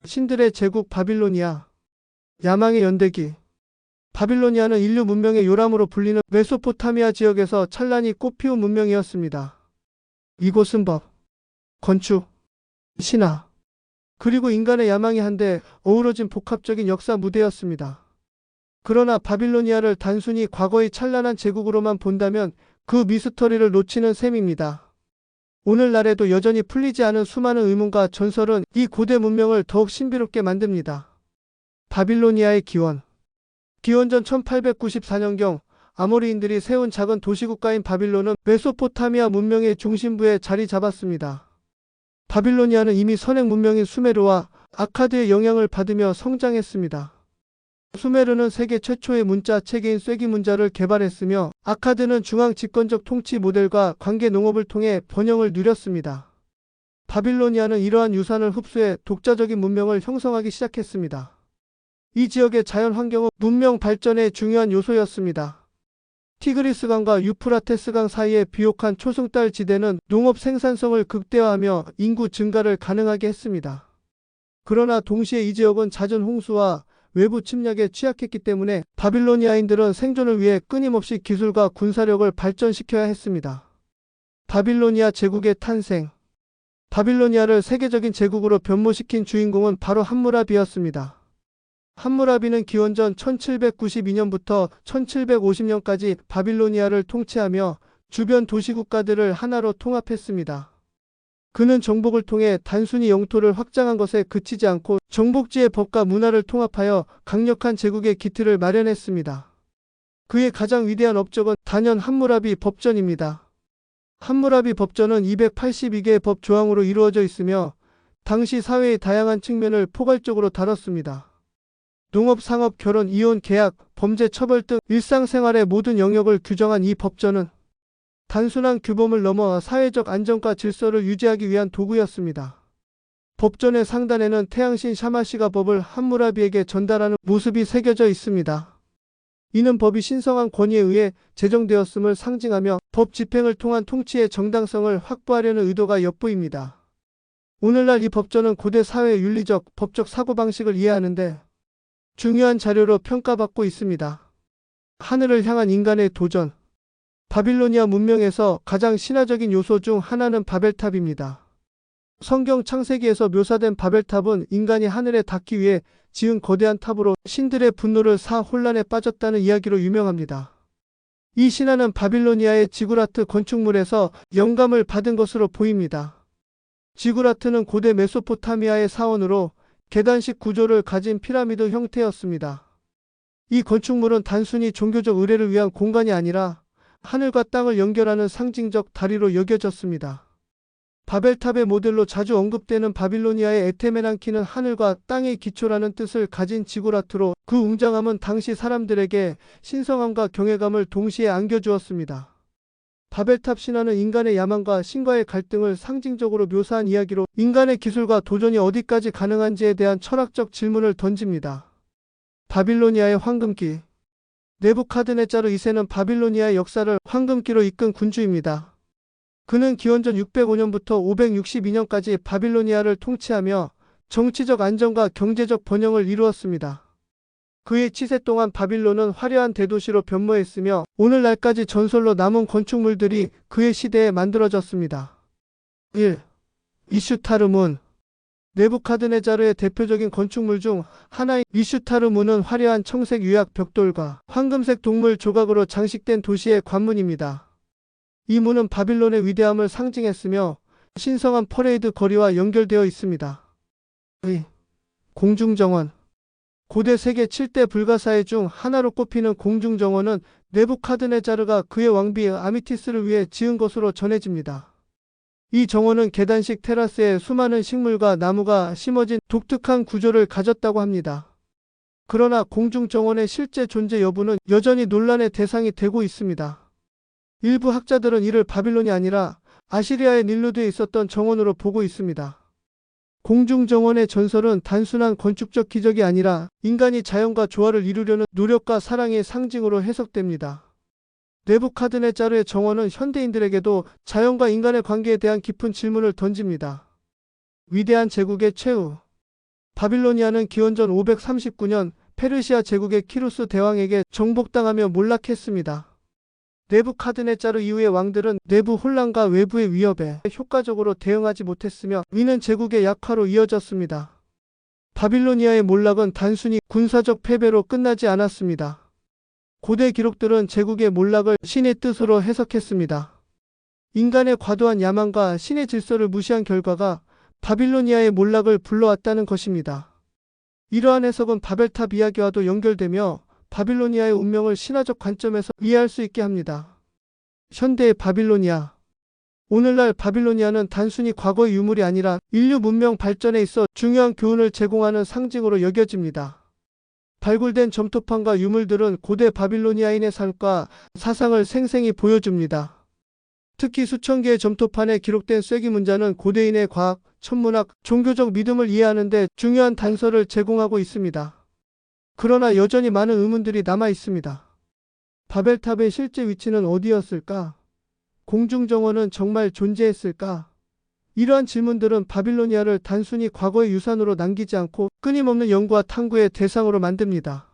신들의 제국 바빌로니아. 야망의 연대기. 바빌로니아는 인류 문명의 요람으로 불리는 메소포타미아 지역에서 찬란히 꽃피운 문명이었습니다. 이곳은 법, 건축, 신화, 그리고 인간의 야망이 한데 어우러진 복합적인 역사 무대였습니다. 그러나 바빌로니아를 단순히 과거의 찬란한 제국으로만 본다면 그 미스터리를 놓치는 셈입니다. 오늘날에도 여전히 풀리지 않은 수많은 의문과 전설은 이 고대 문명을 더욱 신비롭게 만듭니다. 바빌로니아의 기원. 기원전 1894년경 아모리인들이 세운 작은 도시국가인 바빌론은 메소포타미아 문명의 중심부에 자리 잡았습니다. 바빌로니아는 이미 선행 문명인 수메르와 아카드의 영향을 받으며 성장했습니다. 수메르는 세계 최초의 문자 체계인 쐐기 문자를 개발했으며 아카드는 중앙 집권적 통치 모델과 관계 농업을 통해 번영을 누렸습니다. 바빌로니아는 이러한 유산을 흡수해 독자적인 문명을 형성하기 시작했습니다. 이 지역의 자연 환경은 문명 발전의 중요한 요소였습니다. 티그리스강과 유프라테스강 사이의 비옥한 초승달 지대는 농업 생산성을 극대화하며 인구 증가를 가능하게 했습니다. 그러나 동시에 이 지역은 잦은 홍수와 외부 침략에 취약했기 때문에 바빌로니아인들은 생존을 위해 끊임없이 기술과 군사력을 발전시켜야 했습니다. 바빌로니아 제국의 탄생. 바빌로니아를 세계적인 제국으로 변모시킨 주인공은 바로 함무라비였습니다. 함무라비는 기원전 1792년부터 1750년까지 바빌로니아를 통치하며 주변 도시국가들을 하나로 통합했습니다. 그는 정복을 통해 단순히 영토를 확장한 것에 그치지 않고 정복지의 법과 문화를 통합하여 강력한 제국의 기틀을 마련했습니다. 그의 가장 위대한 업적은 단연 함무라비 법전입니다. 함무라비 법전은 282개의 법 조항으로 이루어져 있으며 당시 사회의 다양한 측면을 포괄적으로 다뤘습니다. 농업, 상업, 결혼, 이혼, 계약, 범죄, 처벌 등 일상생활의 모든 영역을 규정한 이 법전은 단순한 규범을 넘어 사회적 안정과 질서를 유지하기 위한 도구였습니다. 법전의 상단에는 태양신 샤마시가 법을 함무라비에게 전달하는 모습이 새겨져 있습니다. 이는 법이 신성한 권위에 의해 제정되었음을 상징하며 법 집행을 통한 통치의 정당성을 확보하려는 의도가 엿보입니다. 오늘날 이 법전은 고대 사회의 윤리적, 법적 사고방식을 이해하는데 중요한 자료로 평가받고 있습니다. 하늘을 향한 인간의 도전. 바빌로니아 문명에서 가장 신화적인 요소 중 하나는 바벨탑입니다. 성경 창세기에서 묘사된 바벨탑은 인간이 하늘에 닿기 위해 지은 거대한 탑으로 신들의 분노를 사 혼란에 빠졌다는 이야기로 유명합니다. 이 신화는 바빌로니아의 지구라트 건축물에서 영감을 받은 것으로 보입니다. 지구라트는 고대 메소포타미아의 사원으로 계단식 구조를 가진 피라미드 형태였습니다. 이 건축물은 단순히 종교적 의례를 위한 공간이 아니라 하늘과 땅을 연결하는 상징적 다리로 여겨졌습니다. 바벨탑의 모델로 자주 언급되는 바빌로니아의 에테메난키는 하늘과 땅의 기초라는 뜻을 가진 지구라트로 그 웅장함은 당시 사람들에게 신성함과 경외감을 동시에 안겨주었습니다. 바벨탑 신화는 인간의 야망과 신과의 갈등을 상징적으로 묘사한 이야기로 인간의 기술과 도전이 어디까지 가능한지에 대한 철학적 질문을 던집니다. 바빌로니아의 황금기. 네부카드네자르 2세는 바빌로니아의 역사를 황금기로 이끈 군주입니다. 그는 기원전 605년부터 562년까지 바빌로니아를 통치하며 정치적 안정과 경제적 번영을 이루었습니다. 그의 치세 동안 바빌론은 화려한 대도시로 변모했으며 오늘날까지 전설로 남은 건축물들이 그의 시대에 만들어졌습니다. 1. 이슈타르문. 네부카드네자르의 대표적인 건축물 중 하나인 이슈타르문은 화려한 청색 유약 벽돌과 황금색 동물 조각으로 장식된 도시의 관문입니다. 이 문은 바빌론의 위대함을 상징했으며 신성한 퍼레이드 거리와 연결되어 있습니다. 2. 공중정원. 고대 세계 7대 불가사의 중 하나로 꼽히는 공중정원은 네부카드네자르가 그의 왕비 아미티스를 위해 지은 것으로 전해집니다. 이 정원은 계단식 테라스에 수많은 식물과 나무가 심어진 독특한 구조를 가졌다고 합니다. 그러나 공중정원의 실제 존재 여부는 여전히 논란의 대상이 되고 있습니다. 일부 학자들은 이를 바빌론이 아니라 아시리아의 닐루드에 있었던 정원으로 보고 있습니다. 공중정원의 전설은 단순한 건축적 기적이 아니라 인간이 자연과 조화를 이루려는 노력과 사랑의 상징으로 해석됩니다. 네부카드네자르의 정원은 현대인들에게도 자연과 인간의 관계에 대한 깊은 질문을 던집니다. 위대한 제국의 최후. 바빌로니아는 기원전 539년 페르시아 제국의 키루스 대왕에게 정복당하며 몰락했습니다. 네부카드네자르 이후의 왕들은 내부 혼란과 외부의 위협에 효과적으로 대응하지 못했으며 위는 제국의 약화로 이어졌습니다. 바빌로니아의 몰락은 단순히 군사적 패배로 끝나지 않았습니다. 고대 기록들은 제국의 몰락을 신의 뜻으로 해석했습니다. 인간의 과도한 야망과 신의 질서를 무시한 결과가 바빌로니아의 몰락을 불러왔다는 것입니다. 이러한 해석은 바벨탑 이야기와도 연결되며 바빌로니아의 운명을 신화적 관점에서 이해할 수 있게 합니다. 현대의 바빌로니아. 오늘날 바빌로니아는 단순히 과거의 유물이 아니라 인류 문명 발전에 있어 중요한 교훈을 제공하는 상징으로 여겨집니다. 발굴된 점토판과 유물들은 고대 바빌로니아인의 삶과 사상을 생생히 보여줍니다. 특히 수천 개의 점토판에 기록된 쐐기 문자는 고대인의 과학, 천문학, 종교적 믿음을 이해하는 데 중요한 단서를 제공하고 있습니다. 그러나 여전히 많은 의문들이 남아 있습니다. 바벨탑의 실제 위치는 어디였을까? 공중정원은 정말 존재했을까? 이러한 질문들은 바빌로니아를 단순히 과거의 유산으로 남기지 않고 끊임없는 연구와 탐구의 대상으로 만듭니다.